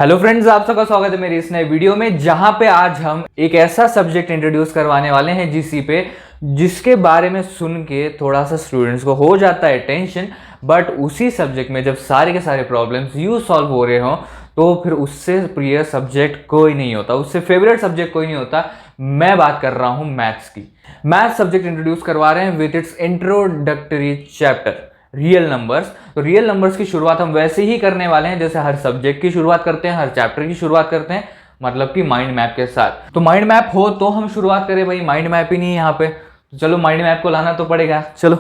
Hello friends, आप सबका स्वागत है मेरी इस नए वीडियो में, जहां पे आज हम एक ऐसा सब्जेक्ट इंट्रोड्यूस करवाने वाले हैं जीसी पे, जिसके बारे में सुन के थोड़ा सा स्टूडेंट्स को हो जाता है टेंशन। बट उसी सब्जेक्ट में जब सारे के सारे प्रॉब्लम्स यूं सॉल्व हो रहे हों तो फिर उससे प्रिय सब्जेक्ट कोई नहीं होता, उससे फेवरेट सब्जेक्ट कोई नहीं होता। मैं बात कर रहा हूं मैथ्स की। मैथ्स सब्जेक्ट इंट्रोड्यूस करवा रहे हैं with its introductory chapter real numbers. तो रियल नंबर्स की शुरुआत हम वैसे ही करने वाले हैं जैसे हर सब्जेक्ट की शुरुआत करते हैं, हर चैप्टर की शुरुआत करते हैं, मतलब कि माइंड मैप के साथ। तो माइंड मैप हो तो हम शुरुआत करें, भाई माइंड मैप ही नहीं है यहाँ पे, तो चलो माइंड मैप को लाना तो पड़ेगा। चलो,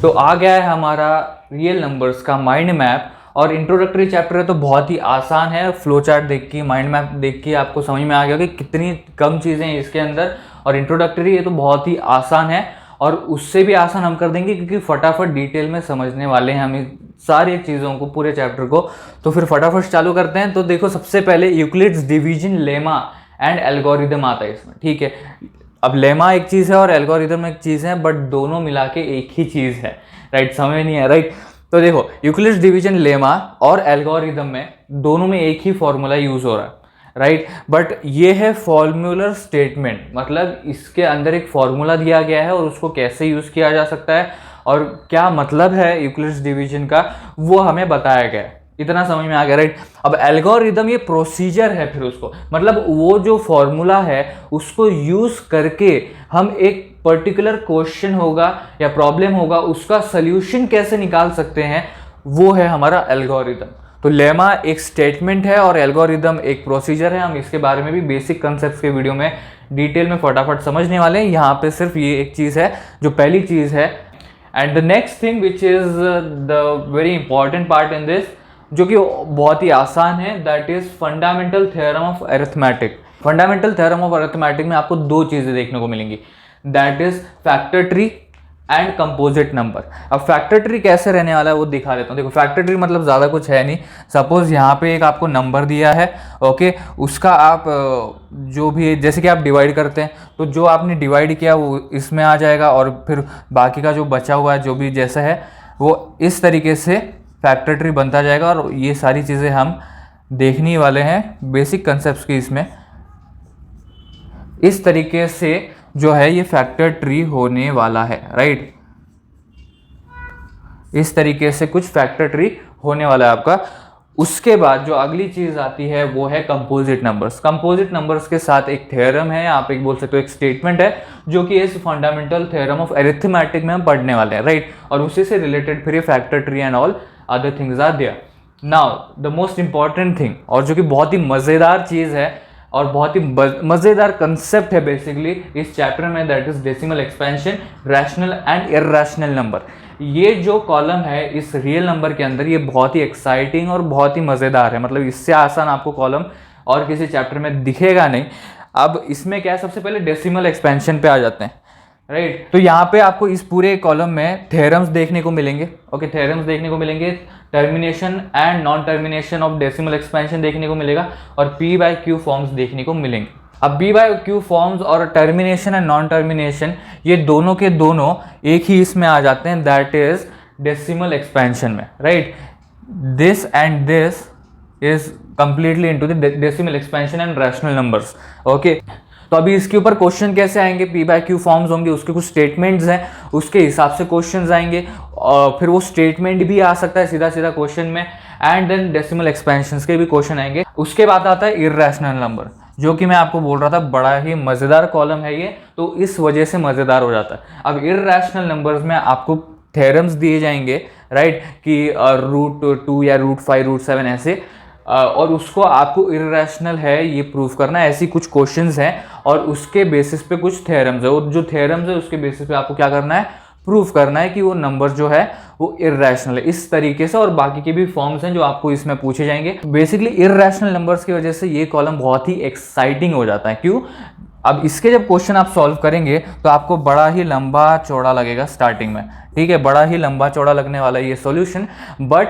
तो आ गया है हमारा रियल नंबर्स का माइंड मैप। और इंट्रोडक्टरी चैप्टर है तो बहुत ही आसान है। फ्लो चार्ट देख के, माइंड मैप देख के आपको समझ में आ गया कि कितनी कम चीज़ें हैं इसके अंदर। और इंट्रोडक्टरी है तो बहुत ही आसान है, और उससे भी आसान हम कर देंगे क्योंकि फटाफट डिटेल में समझने वाले हैं हम इन सारी चीज़ों को, पूरे चैप्टर को। तो फिर फटाफट चालू करते हैं। तो देखो, सबसे पहले Euclid's division lemma and algorithm आता है इसमें, ठीक है। अब लेमा एक चीज़ है और एल्गोरिदम एक चीज़ है, बट दोनों मिला के एक ही चीज़ है, राइट। समझ नहीं है, राइट। तो देखो, यूक्लिड्स डिवीजन लेमा और एल्गोरिदम में दोनों में एक ही फॉर्मूला यूज़ हो रहा है, राइट। बट ये है फॉर्मूलर स्टेटमेंट, मतलब इसके अंदर एक फॉर्मूला दिया गया है और उसको कैसे यूज़ किया जा सकता है और क्या मतलब है यूक्लिड्स डिवीजन का, वो हमें बताया गया है। इतना समझ में आ गया, राइट। अब एल्गोरिदम ये प्रोसीजर है, फिर उसको मतलब वो जो फॉर्मूला है उसको यूज़ करके हम एक पर्टिकुलर क्वेश्चन होगा या प्रॉब्लम होगा, उसका सल्यूशन कैसे निकाल सकते हैं, वो है हमारा एल्गोरिदम। तो लेमा एक स्टेटमेंट है और एल्गोरिदम एक प्रोसीजर है। हम इसके बारे में भी बेसिक कंसेप्ट्स के वीडियो में डिटेल में फटाफट समझने वाले हैं। यहाँ पे सिर्फ ये एक चीज़ है जो पहली चीज़ है। And the next thing which is the very important part in this, जो कि बहुत ही आसान है, that is fundamental theorem of arithmetic. Fundamental theorem of arithmetic में आपको दो चीज़ें देखने को मिलेंगी, that is factor tree and composite number. अब फैक्टर ट्री कैसे रहने वाला है वो दिखा देता हूँ। देखो, फैक्टर ट्री मतलब ज़्यादा कुछ है नहीं। सपोज यहाँ पे एक आपको नंबर दिया है, ओके, उसका आप जो भी, जैसे कि आप डिवाइड करते हैं, तो जो आपने डिवाइड किया वो इसमें आ जाएगा और फिर बाकी का जो बचा हुआ है जो भी जैसा है वो इस तरीके से फैक्टर ट्री बनता जाएगा। और ये सारी चीज़ें हम देखने वाले हैं बेसिक कंसेप्ट की इसमें। इस तरीके से जो है ये फैक्टर ट्री होने वाला है, राइट। इस तरीके से कुछ फैक्टर ट्री होने वाला है आपका। उसके बाद जो अगली चीज आती है वो है कंपोजिट नंबर्स। कंपोजिट नंबर्स के साथ एक थ्योरम है, आप एक बोल सकते हो एक स्टेटमेंट है, जो कि इस फंडामेंटल थ्योरम ऑफ अरिथमेटिक में हम पढ़ने वाले हैं, राइट। और उसी से रिलेटेड फिर ये factor tree and all other things are there. Now the most important thing, और जो कि बहुत ही मजेदार चीज है और बहुत ही मजेदार कंसेप्ट है बेसिकली इस चैप्टर में, that is decimal expansion, rational and irrational number. ये जो कॉलम है इस रियल नंबर के अंदर, ये बहुत ही एक्साइटिंग और बहुत ही मजेदार है। मतलब इससे आसान आपको कॉलम और किसी चैप्टर में दिखेगा नहीं। अब इसमें क्या है, सबसे पहले डेसिमल एक्सपेंशन पे आ जाते हैं, राइट। तो यहाँ पे आपको इस पूरे कॉलम में थ्योरम्स देखने को मिलेंगे, ओके, थ्योरम्स देखने को मिलेंगे। Termination and non termination of decimal expansion देखने को मिलेगा और पी बाय क्यू फॉर्म्स देखने को मिलेंगे। अब पी बाय क्यू फॉर्म्स और टर्मिनेशन एंड नॉन टर्मिनेशन, ये दोनों के दोनों एक ही इसमें आ जाते हैं, दैट इज डेसिमल एक्सपेंशन में, right. This and this is completely into the decimal expansion and rational numbers, okay. तो अभी इसके ऊपर क्वेश्चन कैसे आएंगे, पी बाय क्यू फॉर्म्स होंगे, उसके कुछ स्टेटमेंट्स हैं, उसके हिसाब से क्वेश्चंस आएंगे, और फिर वो स्टेटमेंट भी आ सकता है सीधा सीधा क्वेश्चन में, एंड देन डेसिमल एक्सपेंशंस के भी क्वेश्चन आएंगे। उसके बाद आता है इरैशनल नंबर, जो कि मैं आपको बोल रहा था बड़ा ही मजेदार कॉलम है ये, तो इस वजह से मजेदार हो जाता है। अब इरैशनल नंबर्स में आपको थ्योरम्स दिए जाएंगे, राइट, कि √2 या √5 √7 ऐसे, और उसको आपको इरैशनल है ये प्रूफ करना है। ऐसी कुछ क्वेश्चंस हैं और उसके बेसिस पे कुछ थ्योरम्स है, वो जो थ्योरम्स है उसके बेसिस पे आपको क्या करना है, प्रूफ करना है कि वो नंबर जो है वो इरैशनल है, इस तरीके से। और बाकी के भी फॉर्म्स हैं जो आपको इसमें पूछे जाएंगे। बेसिकली इरैशनल नंबर्स की वजह से ये कॉलम बहुत ही एक्साइटिंग हो जाता है। क्यों? अब इसके जब क्वेश्चन आप सॉल्व करेंगे तो आपको बड़ा ही लंबा चौड़ा लगेगा स्टार्टिंग में, ठीक है, बड़ा ही लंबा चौड़ा लगने वाला ये सॉल्यूशन। बट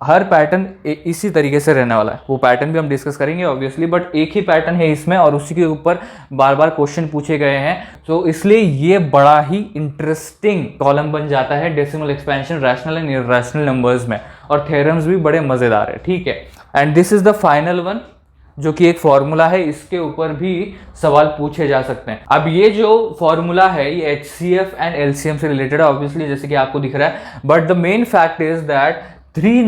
हर पैटर्न इसी तरीके से रहने वाला है, वो पैटर्न भी हम डिस्कस करेंगे ऑब्वियसली, बट एक ही पैटर्न है इसमें और उसी के ऊपर बार बार क्वेश्चन पूछे गए हैं, तो इसलिए ये बड़ा ही इंटरेस्टिंग कॉलम बन जाता है decimal expansion, rational and irrational numbers में, और थ्योरम्स भी बड़े मजेदार है, ठीक है। And this is the final one, जो कि एक फॉर्मूला है, इसके ऊपर भी सवाल पूछे जा सकते हैं। अब ये जो फॉर्मूला है ये HCF एंड LCM से रिलेटेड है ऑब्वियसली, जैसे कि आपको दिख रहा है, but the main fact is that 3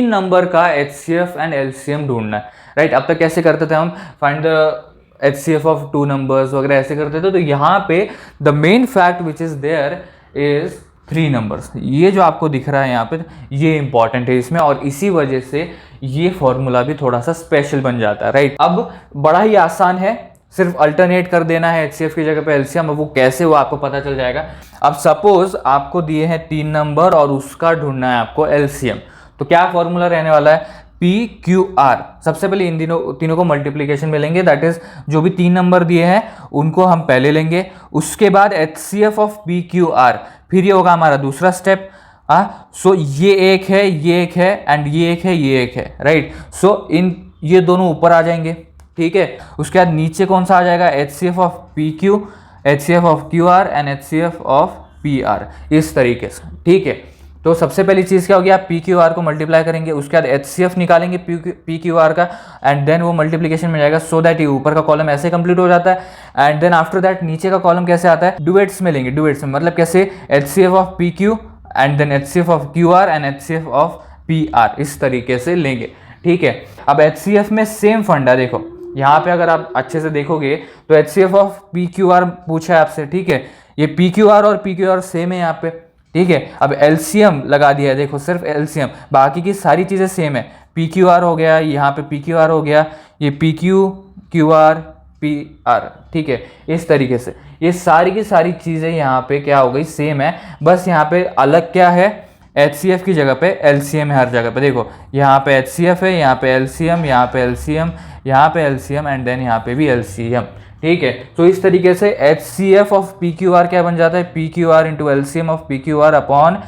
number का HCF एंड LCM ढूंढना है, राइट। अब तक कैसे करते थे हम, find the HCF of 2 numbers वगैरह ऐसे करते थे, तो यहाँ पे the main fact which is there is 3 numbers. ये जो आपको दिख रहा है यहाँ पे, ये इंपॉर्टेंट है इसमें, और इसी वजह से ये फॉर्मूला भी थोड़ा सा स्पेशल बन जाता है, राइट। अब बड़ा ही आसान है, सिर्फ अल्टरनेट कर देना है HCF की जगह पे LCM, अब वो कैसे वो आपको पता चल जाएगा। अब सपोज आपको दिए हैं 3 नंबर और उसका ढूंढना है आपको LCM, तो क्या फॉर्मूला रहने वाला है, PQR। सबसे पहले इन तीनों को मल्टीप्लीकेशन में लेंगे, दैट इज जो भी 3 नंबर दिए हैं उनको हम पहले लेंगे, उसके बाद HCF ऑफ PQR, फिर ये होगा हमारा दूसरा स्टेप। सो ये एक है, ये एक है, एंड ये एक है, ये एक है, राइट। सो इन ये दोनों ऊपर आ जाएंगे, ठीक है। उसके बाद नीचे कौन सा आ जाएगा, HCF of PQ, HCF of QR and HCF of PR, इस तरीके से, ठीक है। तो सबसे पहली चीज़ क्या होगी, आप PQR को मल्टीप्लाई करेंगे, उसके बाद HCF निकालेंगे PQR का, एंड देन वो मल्टीप्लिकेशन में जाएगा, सो दैट ये ऊपर का कॉलम ऐसे कंप्लीट हो जाता है। एंड देन आफ्टर दैट नीचे का कॉलम कैसे आता है, डुएट्स में लेंगे, डुएट्स में मतलब कैसे, HCF of PQ and then HCF of QR and HCF of PR, इस तरीके से लेंगे, ठीक है। अब HCF में सेम फंडा, देखो यहाँ पे अगर आप अच्छे से देखोगे तो HCF ऑफ PQR पूछा है आपसे, ठीक है। ये PQR और PQR सेम है यहाँ पे, ठीक है। अब LCM लगा दिया है, देखो सिर्फ LCM, बाकी की सारी चीज़ें सेम है। PQR हो गया, यहाँ पे PQR हो गया, ये PQ QR PR, ठीक है। इस तरीके से ये सारी की सारी चीज़ें यहाँ पे क्या हो गई, सेम है, बस यहाँ पे अलग क्या है, HCF की जगह पे LCM है हर जगह पे, देखो यहाँ पे HCF है, यहाँ पे LCM, यहाँ पे LCM, यहाँ पे LCM एंड देन यहाँ पे भी LCM, ठीक है। तो इस तरीके से HCF ऑफ PQR क्या बन जाता है, PQR into LCM of PQR upon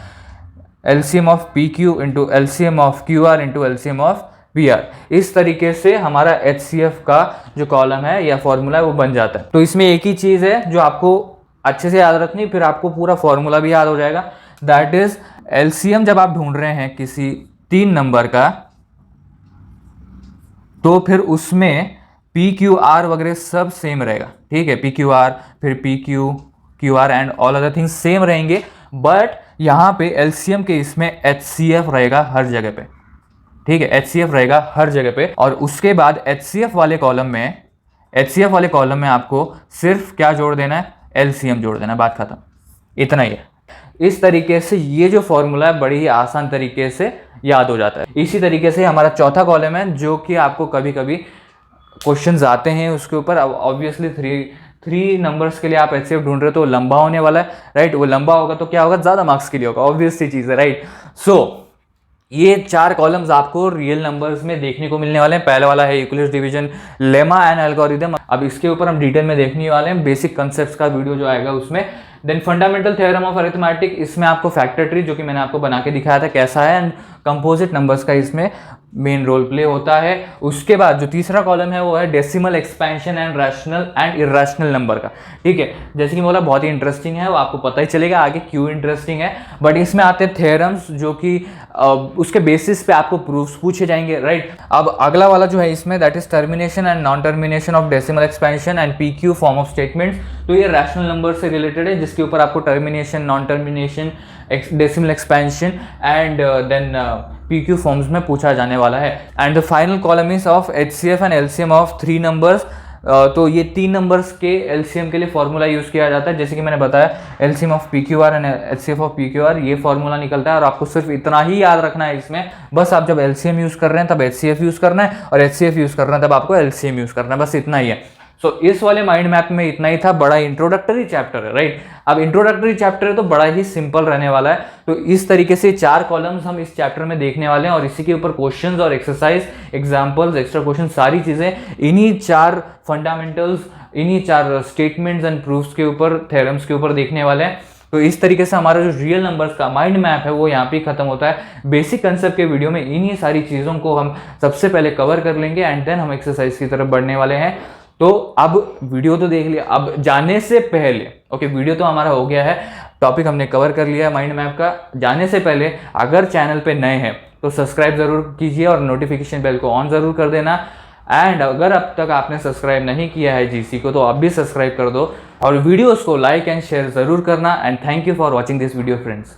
LCM of PQ into LCM of QR into LCM of PR। इस तरीके से हमारा HCF का जो कॉलम है या फॉर्मूला है वो बन जाता है। तो इसमें एक ही चीज़ है जो आपको अच्छे से याद रखनी, फिर आपको पूरा फॉर्मूला भी याद हो जाएगा, दैट इज LCM जब आप ढूंढ रहे हैं किसी 3 नंबर का, तो फिर उसमें PQR वगैरह सब सेम रहेगा, ठीक है। PQR फिर PQ QR and all other things same रहेंगे, बट यहाँ पे LCM के इसमें HCF रहेगा हर जगह पे, ठीक है। HCF रहेगा हर जगह पे, और उसके बाद HCF वाले कॉलम में आपको सिर्फ क्या जोड़ देना है, LCM जोड़ देना है, बात खत्म, इतना ही है। इस तरीके से ये जो फॉर्मूला है बड़ी ही आसान तरीके से याद हो जाता है। इसी तरीके से हमारा चौथा कॉलम है, जो कि आपको कभी कभी क्वेश्चंस आते हैं उसके ऊपर। अब ऑब्वियसली 3 नंबर्स के लिए आप HCF ढूंढ रहे हो तो लंबा होने वाला है, राइट। वो लंबा होगा तो क्या होगा, ज़्यादा मार्क्स के लिए होगा, ऑब्वियस सी चीज़ है, राइट। सो ये 4 कॉलम्स आपको रियल नंबर्स में देखने को मिलने वाले हैं। पहला वाला है Euclid's division lemma and algorithm, अब इसके ऊपर हम डिटेल में देखने वाले हैं, बेसिक कंसेप्ट्स का वीडियो जो आएगा उसमें। Then fundamental theorem of arithmetic, इसमें आपको फैक्टर ट्री जो कि मैंने आपको बना के दिखाया था कैसा है, एंड कंपोजिट नंबर्स का इसमें मेन रोल प्ले होता है। उसके बाद जो तीसरा कॉलम है वो है decimal expansion and rational and irrational number का, ठीक है। जैसे कि बोला बहुत ही इंटरेस्टिंग है, वो आपको पता ही चलेगा आगे क्यों इंटरेस्टिंग है, बट इसमें आते हैं थ्योरम्स जो कि उसके बेसिस पे आपको प्रूफ्स पूछे जाएंगे, राइट। अब अगला वाला जो है इसमें, that is termination and non termination of decimal expansion and PQ form of statements. तो ये रैशनल नंबर से रिलेटेड है, जिसके ऊपर आपको termination, non termination, decimal expansion and then PQ forms में पूछा जाने वाला है। And the final column is of HCF and LCM of 3 numbers. तो ये 3 नंबर्स के LCM के लिए फॉर्मूला यूज़ किया जाता है, जैसे कि मैंने बताया LCM of PQR and HCF of PQR, ये फॉर्मूला निकलता है। और आपको सिर्फ इतना ही याद रखना है इसमें, बस आप जब LCM यूज़ कर रहे हैं तब HCF यूज़ करना है, और HCF यूज़ करना है तब आपको LCM यूज़ करना है, बस इतना ही है। सो इस वाले माइंड मैप में इतना ही था, बड़ा इंट्रोडक्टरी चैप्टर है, राइट। अब इंट्रोडक्टरी चैप्टर है तो बड़ा ही सिंपल रहने वाला है। तो इस तरीके से 4 कॉलम्स हम इस चैप्टर में देखने वाले हैं, और इसी के ऊपर क्वेश्चंस और एक्सरसाइज, एग्जांपल्स, एक्स्ट्रा क्वेश्चन, सारी चीज़ें इन्हीं 4 फंडामेंटल्स, इन्हीं 4 स्टेटमेंट्स एंड प्रूफ्स के ऊपर, थ्योरम्स के ऊपर देखने वाले हैं। तो इस तरीके से हमारा जो रियल नंबर्स का माइंड मैप है वो यहाँ पे खत्म होता है। बेसिक कंसेप्ट के वीडियो में इन्हीं सारी चीज़ों को हम सबसे पहले कवर कर लेंगे एंड देन हम एक्सरसाइज की तरफ बढ़ने वाले हैं। तो अब वीडियो तो देख लिया, अब जाने से पहले ओके वीडियो तो हमारा हो गया है, टॉपिक हमने कवर कर लिया है माइंड मैप का। जाने से पहले अगर चैनल पे नए हैं तो सब्सक्राइब जरूर कीजिए और नोटिफिकेशन बेल को ऑन जरूर कर देना। एंड अगर अब तक आपने सब्सक्राइब नहीं किया है जीसी को तो आप भी सब्सक्राइब कर दो और वीडियोस को लाइक एंड शेयर जरूर करना। And thank you for watching this video friends.